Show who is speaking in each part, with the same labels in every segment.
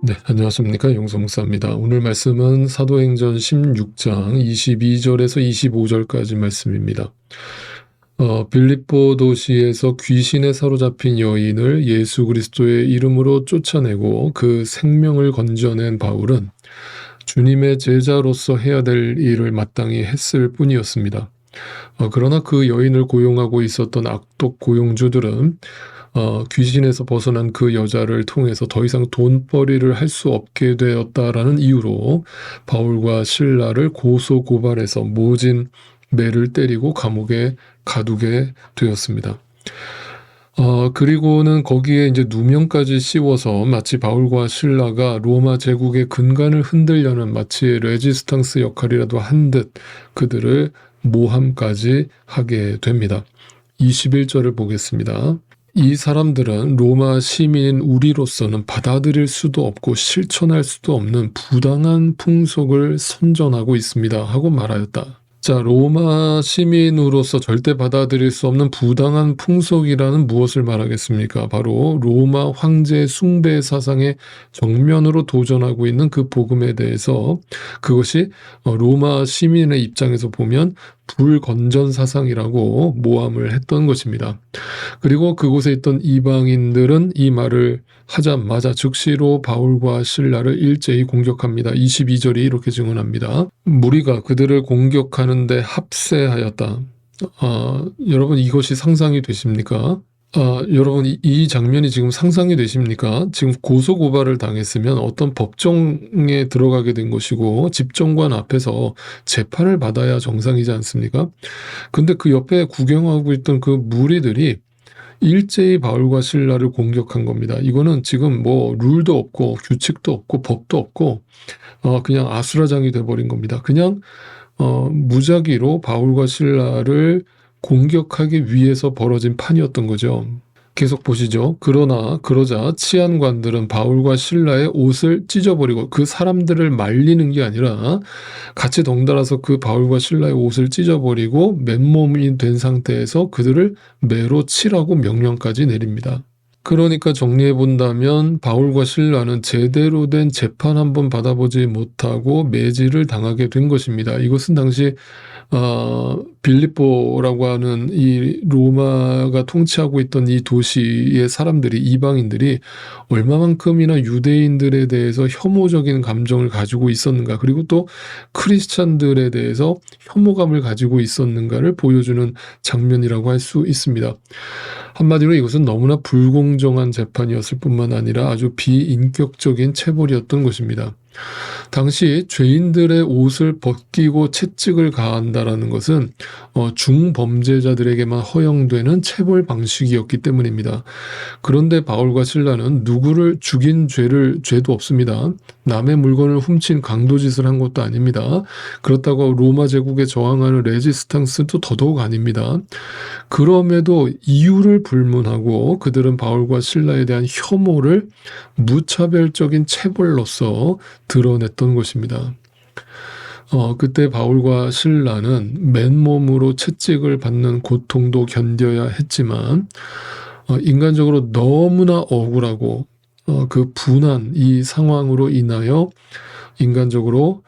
Speaker 1: 네, 안녕하십니까. 용서 목사입니다. 오늘 말씀은 사도행전 16장 22절에서 25절까지 말씀입니다. 빌립보 도시에서 귀신에 사로잡힌 여인을 예수 그리스도의 이름으로 쫓아내고 그 생명을 건져낸 바울은 주님의 제자로서 해야 될 일을 마땅히 했을 뿐이었습니다. 그러나 그 여인을 고용하고 있었던 악독 고용주들은 귀신에서 벗어난 그 여자를 통해서 더 이상 돈벌이를 할 수 없게 되었다라는 이유로 바울과 실라를 고소 고발해서 모진 매를 때리고 감옥에 가두게 되었습니다. 그리고는 거기에 이제 누명까지 씌워서 마치 바울과 실라가 로마 제국의 근간을 흔들려는 마치 레지스탕스 역할이라도 한 듯 그들을 모함까지 하게 됩니다. 21절을 보겠습니다. 이 사람들은 로마 시민인 우리로서는 받아들일 수도 없고 실천할 수도 없는 부당한 풍속을 선전하고 있습니다 하고 말하였다. 자, 로마 시민으로서 절대 받아들일 수 없는 부당한 풍속이라는 무엇을 말하겠습니까? 바로 로마 황제 숭배 사상의 정면으로 도전하고 있는 그 복음에 대해서 그것이 로마 시민의 입장에서 보면 불건전 사상이라고 모함을 했던 것입니다. 그리고 그곳에 있던 이방인들은 이 말을 하자마자 즉시로 바울과 실라를 일제히 공격합니다. 22절이 이렇게 증언합니다. 무리가 그들을 공격하는데 합세하였다. 여러분 이것이 상상이 되십니까? 여러분 이 장면이 지금 상상이 되십니까? 지금 고소고발을 당했으면 어떤 법정에 들어가게 된 것이고 집정관 앞에서 재판을 받아야 정상이지 않습니까? 근데 그 옆에 구경하고 있던 그 무리들이 일제히 바울과 실라를 공격한 겁니다. 이거는 지금 뭐 룰도 없고 규칙도 없고 법도 없고 그냥 아수라장이 돼버린 겁니다. 그냥 무작위로 바울과 실라를 공격하기 위해서 벌어진 판이었던 거죠. 계속 보시죠. 그러자 치안관들은 바울과 실라의 옷을 찢어버리고 그 사람들을 말리는 게 아니라 같이 덩달아서 그 바울과 실라의 옷을 찢어버리고 맨몸이 된 상태에서 그들을 매로 치라고 명령까지 내립니다. 그러니까 정리해 본다면 바울과 실라는 제대로 된 재판 한번 받아보지 못하고 매질을 당하게 된 것입니다. 이것은 당시 빌립보라고 하는 이 로마가 통치하고 있던 이 도시의 사람들이 이방인들이 얼마만큼이나 유대인들에 대해서 혐오적인 감정을 가지고 있었는가, 그리고 또 크리스찬들에 대해서 혐오감을 가지고 있었는가를 보여주는 장면이라고 할 수 있습니다. 한마디로 이것은 너무나 불공정한 재판이었을 뿐만 아니라 아주 비인격적인 체벌이었던 것입니다. 당시 죄인들의 옷을 벗기고 채찍을 가한다라는 것은 중범죄자들에게만 허용되는 체벌 방식이었기 때문입니다. 그런데 바울과 실라는 누구를 죽인 죄도 없습니다. 남의 물건을 훔친 강도짓을 한 것도 아닙니다. 그렇다고 로마 제국에 저항하는 레지스탕스도 더더욱 아닙니다. 그럼에도 이유를 불문하고 그들은 바울과 실라에 대한 혐오를 무차별적인 체벌로서 드러냈던 것입니다. 그때 바울과 실라는 맨몸으로 채찍을 받는 고통도 견뎌야 했지만 인간적으로 너무나 억울하고 그 분한 이 상황으로 인하여 인간적으로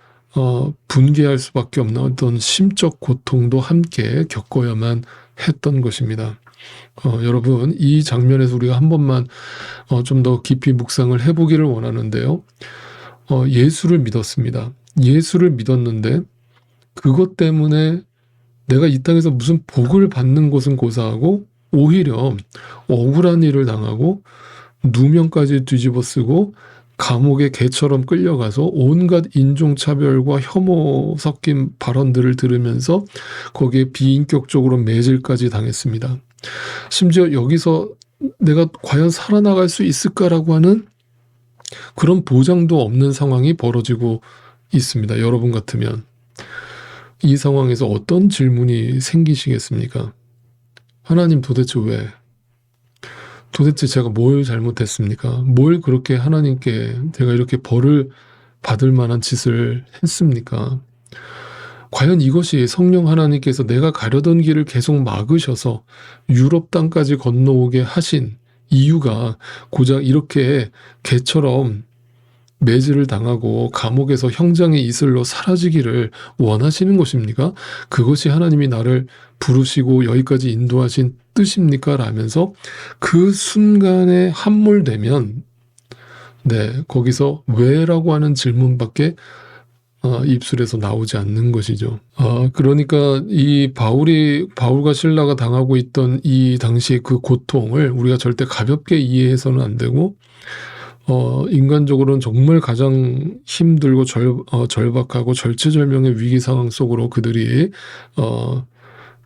Speaker 1: 분개할 수밖에 없는 어떤 심적 고통도 함께 겪어야만 했던 것입니다. 여러분 이 장면에서 우리가 한 번만 좀 더 깊이 묵상을 해보기를 원하는데요. 예수를 믿었습니다. 예수를 믿었는데 그것 때문에 내가 이 땅에서 무슨 복을 받는 것은 고사하고 오히려 억울한 일을 당하고 누명까지 뒤집어 쓰고 감옥에 개처럼 끌려가서 온갖 인종차별과 혐오 섞인 발언들을 들으면서 거기에 비인격적으로 매질까지 당했습니다. 심지어 여기서 내가 과연 살아나갈 수 있을까라고 하는 그런 보장도 없는 상황이 벌어지고 있습니다. 여러분 같으면 이 상황에서 어떤 질문이 생기시겠습니까? 하나님 도대체 왜? 도대체 제가 뭘 잘못했습니까? 뭘 그렇게 하나님께 제가 이렇게 벌을 받을 만한 짓을 했습니까? 과연 이것이 성령 하나님께서 내가 가려던 길을 계속 막으셔서 유럽 땅까지 건너오게 하신 이유가 고작 이렇게 개처럼 매질을 당하고 감옥에서 형장의 이슬로 사라지기를 원하시는 것입니까? 그것이 하나님이 나를 부르시고 여기까지 인도하신 뜻입니까? 라면서 그 순간에 함몰되면 거기서 왜라고 하는 질문밖에 입술에서 나오지 않는 것이죠. 그러니까 이 바울과 실라가 당하고 있던 이 당시의 그 고통을 우리가 절대 가볍게 이해해서는 안 되고, 인간적으로는 정말 가장 힘들고 절박하고 절체절명의 위기 상황 속으로 그들이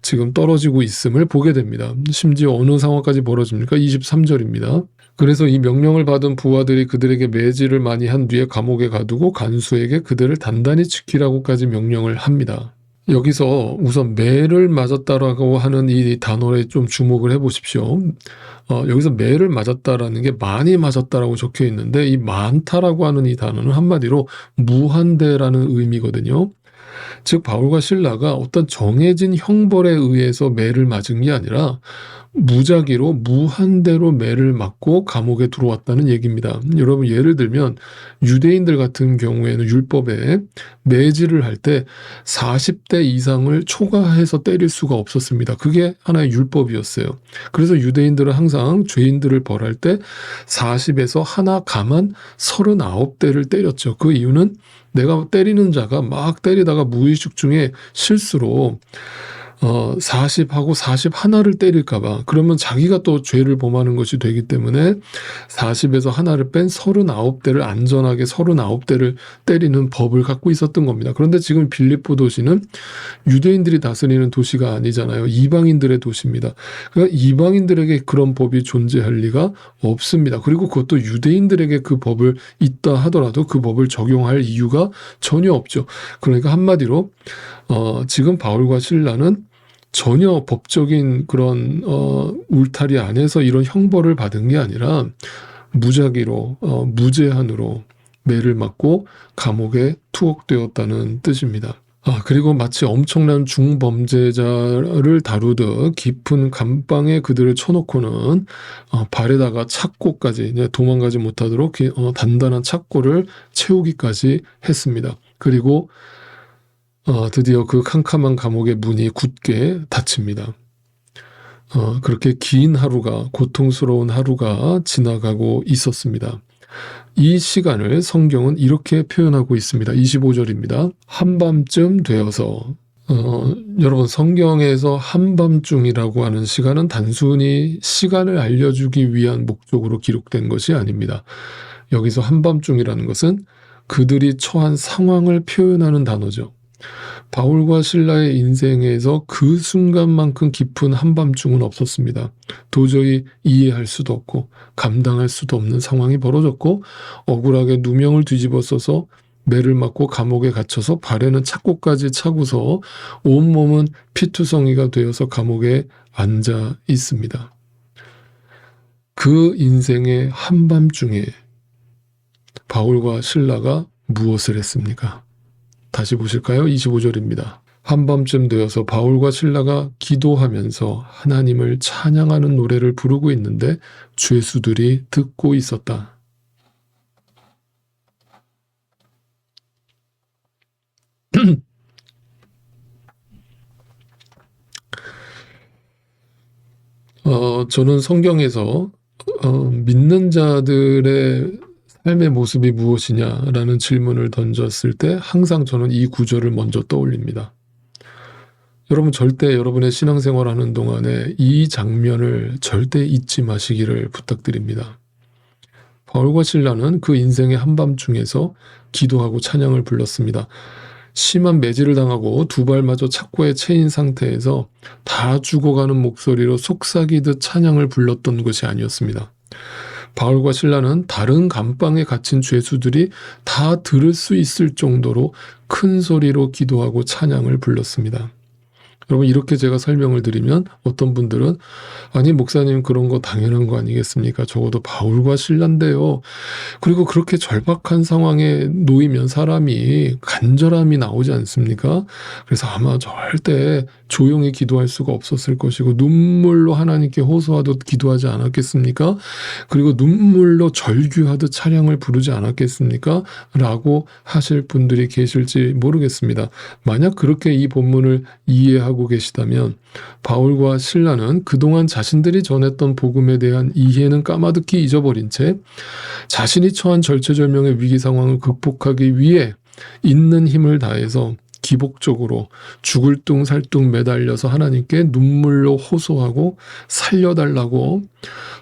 Speaker 1: 지금 떨어지고 있음을 보게 됩니다. 심지어 어느 상황까지 벌어집니까? 23절입니다. 그래서 이 명령을 받은 부하들이 그들에게 매질을 많이 한 뒤에 감옥에 가두고 간수에게 그들을 단단히 지키라고까지 명령을 합니다. 여기서 우선 매를 맞았다라고 하는 이 단어에 좀 주목을 해보십시오. 여기서 매를 맞았다라는 게 많이 맞았다라고 적혀 있는데, 이 많다라고 하는 이 단어는 한마디로 무한대라는 의미거든요. 즉 바울과 실라가 어떤 정해진 형벌에 의해서 매를 맞은 게 아니라 무작위로 무한대로 매를 맞고 감옥에 들어왔다는 얘기입니다. 여러분, 예를 들면 유대인들 같은 경우에는 율법에 매질을 할 때 40대 이상을 초과해서 때릴 수가 없었습니다. 그게 하나의 율법이었어요. 그래서 유대인들은 항상 죄인들을 벌할 때 40에서 하나 감한 39대를 때렸죠. 그 이유는 내가 때리는 자가 막 때리다가 무의식 중에 실수로 40하고 41를 때릴까봐, 그러면 자기가 또 죄를 범하는 것이 되기 때문에 40에서 하나를 뺀 39대를 안전하게 39대를 때리는 법을 갖고 있었던 겁니다. 그런데 지금 빌립보 도시는 유대인들이 다스리는 도시가 아니잖아요. 이방인들의 도시입니다. 그러니까 이방인들에게 그런 법이 존재할 리가 없습니다. 그리고 그것도 유대인들에게 그 법을 있다 하더라도 그 법을 적용할 이유가 전혀 없죠. 그러니까 한마디로 지금 바울과 실라는 전혀 법적인 그런 울타리 안에서 이런 형벌을 받은 게 아니라 무작위로 무제한으로 매를 맞고 감옥에 투옥되었다는 뜻입니다. 그리고 마치 엄청난 중범죄자를 다루듯 깊은 감방에 그들을 쳐놓고는 발에다가 착고까지, 도망가지 못하도록 단단한 착고를 채우기까지 했습니다. 그리고 드디어 그 캄캄한 감옥의 문이 굳게 닫힙니다. 그렇게 긴 하루가, 고통스러운 하루가 지나가고 있었습니다. 이 시간을 성경은 이렇게 표현하고 있습니다. 25절입니다. 한밤쯤 되어서, 여러분, 성경에서 한밤중이라고 하는 시간은 단순히 시간을 알려주기 위한 목적으로 기록된 것이 아닙니다. 여기서 한밤중이라는 것은 그들이 처한 상황을 표현하는 단어죠. 바울과 실라의 인생에서 그 순간만큼 깊은 한밤중은 없었습니다. 도저히 이해할 수도 없고 감당할 수도 없는 상황이 벌어졌고, 억울하게 누명을 뒤집어 써서 매를 맞고 감옥에 갇혀서 발에는 착고까지 차고서 온몸은 피투성이가 되어서 감옥에 앉아 있습니다. 그 인생의 한밤중에 바울과 실라가 무엇을 했습니까? 다시 보실까요? 25절입니다. 한밤쯤 되어서 바울과 실라가 기도하면서 하나님을 찬양하는 노래를 부르고 있는데 죄수들이 듣고 있었다. 저는 성경에서 믿는 자들의 삶의 모습이 무엇이냐라는 질문을 던졌을 때 항상 저는 이 구절을 먼저 떠올립니다. 여러분, 절대 여러분의 신앙생활 하는 동안에 이 장면을 절대 잊지 마시기를 부탁드립니다. 바울과 실라는 그 인생의 한밤중에서 기도하고 찬양을 불렀습니다. 심한 매질을 당하고 두 발마저 착고에 채인 상태에서 다 죽어가는 목소리로 속삭이듯 찬양을 불렀던 것이 아니었습니다. 바울과 실라는 다른 감방에 갇힌 죄수들이 다 들을 수 있을 정도로 큰 소리로 기도하고 찬양을 불렀습니다. 여러분, 이렇게 제가 설명을 드리면 어떤 분들은 아니 목사님 그런 거 당연한 거 아니겠습니까? 적어도 바울과 실라인데요. 그리고 그렇게 절박한 상황에 놓이면 사람이 간절함이 나오지 않습니까? 그래서 아마 절대 조용히 기도할 수가 없었을 것이고 눈물로 하나님께 호소하듯 기도하지 않았겠습니까? 그리고 눈물로 절규하듯 찬양을 부르지 않았겠습니까? 라고 하실 분들이 계실지 모르겠습니다. 만약 그렇게 이 본문을 이해하고 계시다면 바울과 실라는 그동안 자신들이 전했던 복음에 대한 이해는 까마득히 잊어버린 채 자신이 처한 절체절명의 위기 상황을 극복하기 위해 있는 힘을 다해서 기복적으로 죽을 둥 살 둥 매달려서 하나님께 눈물로 호소하고 살려달라고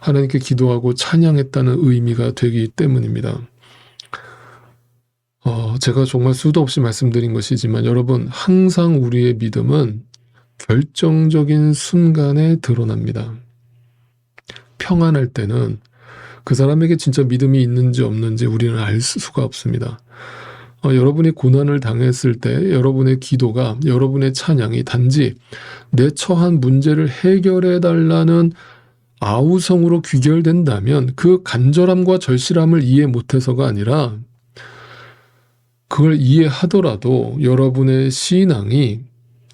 Speaker 1: 하나님께 기도하고 찬양했다는 의미가 되기 때문입니다. 제가 정말 수도 없이 말씀드린 것이지만 여러분, 항상 우리의 믿음은 결정적인 순간에 드러납니다. 평안할 때는 그 사람에게 진짜 믿음이 있는지 없는지 우리는 알 수가 없습니다. 여러분이 고난을 당했을 때 여러분의 기도가, 여러분의 찬양이 단지 내 처한 문제를 해결해 달라는 아우성으로 귀결된다면 그 간절함과 절실함을 이해 못해서가 아니라 그걸 이해하더라도 여러분의 신앙이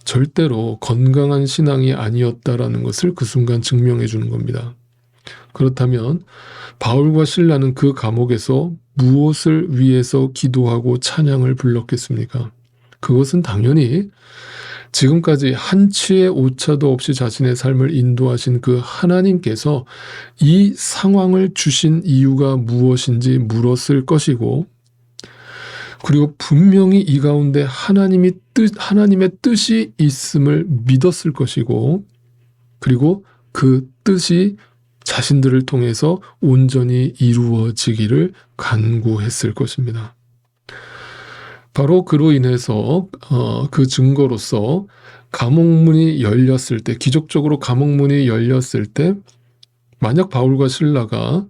Speaker 1: 절대로 건강한 신앙이 아니었다라는 것을 그 순간 증명해 주는 겁니다. 그렇다면 바울과 실라는 그 감옥에서 무엇을 위해서 기도하고 찬양을 불렀겠습니까? 그것은 당연히 지금까지 한치의 오차도 없이 자신의 삶을 인도하신 그 하나님께서 이 상황을 주신 이유가 무엇인지 물었을 것이고, 그리고 분명히 이 가운데 하나님의 뜻이 있음을 믿었을 것이고, 그리고 그 뜻이 자신들을 통해서 온전히 이루어지기를 간구했을 것입니다. 바로 그로 인해서 그 증거로서 감옥문이 열렸을 때, 기적적으로 감옥문이 열렸을 때 만약 바울과 실라가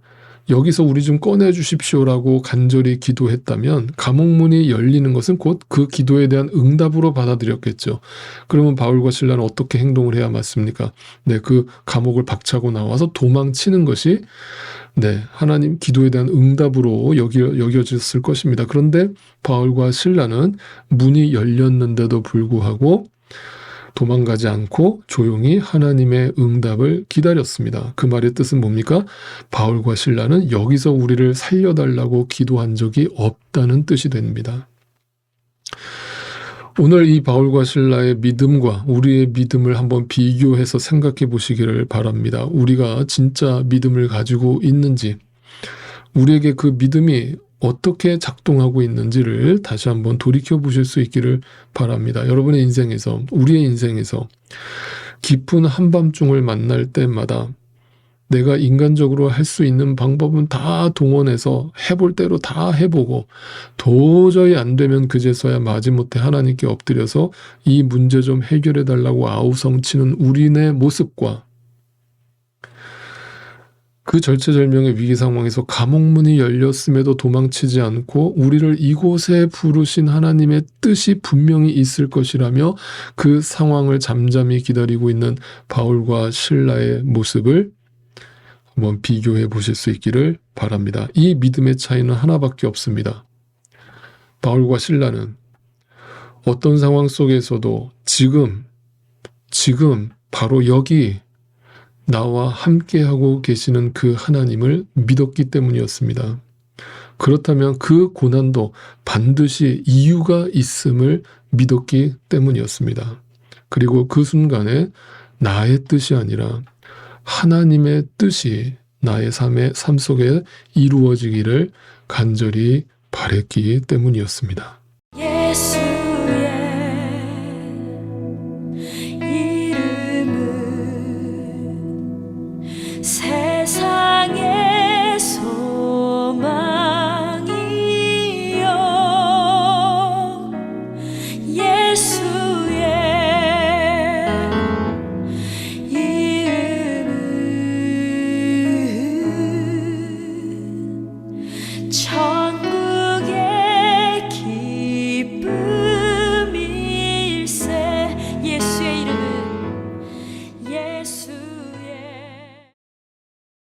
Speaker 1: 여기서 우리 좀 꺼내주십시오라고 간절히 기도했다면 감옥문이 열리는 것은 곧 그 기도에 대한 응답으로 받아들였겠죠. 그러면 바울과 실라는 어떻게 행동을 해야 맞습니까? 네, 그 감옥을 박차고 나와서 도망치는 것이 하나님 기도에 대한 응답으로 여겨졌을 것입니다. 그런데 바울과 실라는 문이 열렸는데도 불구하고 도망가지 않고 조용히 하나님의 응답을 기다렸습니다. 그 말의 뜻은 뭡니까? 바울과 실라는 여기서 우리를 살려달라고 기도한 적이 없다는 뜻이 됩니다. 오늘 이 바울과 실라의 믿음과 우리의 믿음을 한번 비교해서 생각해 보시기를 바랍니다. 우리가 진짜 믿음을 가지고 있는지, 우리에게 그 믿음이 어떻게 작동하고 있는지를 다시 한번 돌이켜 보실 수 있기를 바랍니다. 여러분의 인생에서, 우리의 인생에서 깊은 한밤중을 만날 때마다 내가 인간적으로 할 수 있는 방법은 다 동원해서 해볼 대로 다 해보고 도저히 안 되면 그제서야 마지못해 하나님께 엎드려서 이 문제 좀 해결해 달라고 아우성치는 우리네 모습과 그 절체절명의 위기 상황에서 감옥문이 열렸음에도 도망치지 않고 우리를 이곳에 부르신 하나님의 뜻이 분명히 있을 것이라며 그 상황을 잠잠히 기다리고 있는 바울과 실라의 모습을 한번 비교해 보실 수 있기를 바랍니다. 이 믿음의 차이는 하나밖에 없습니다. 바울과 실라는 어떤 상황 속에서도 지금 바로 여기 나와 함께하고 계시는 그 하나님을 믿었기 때문이었습니다. 그렇다면 그 고난도 반드시 이유가 있음을 믿었기 때문이었습니다. 그리고 그 순간에 나의 뜻이 아니라 하나님의 뜻이 나의 삶 속에 이루어지기를 간절히 바랬기 때문이었습니다. 예수.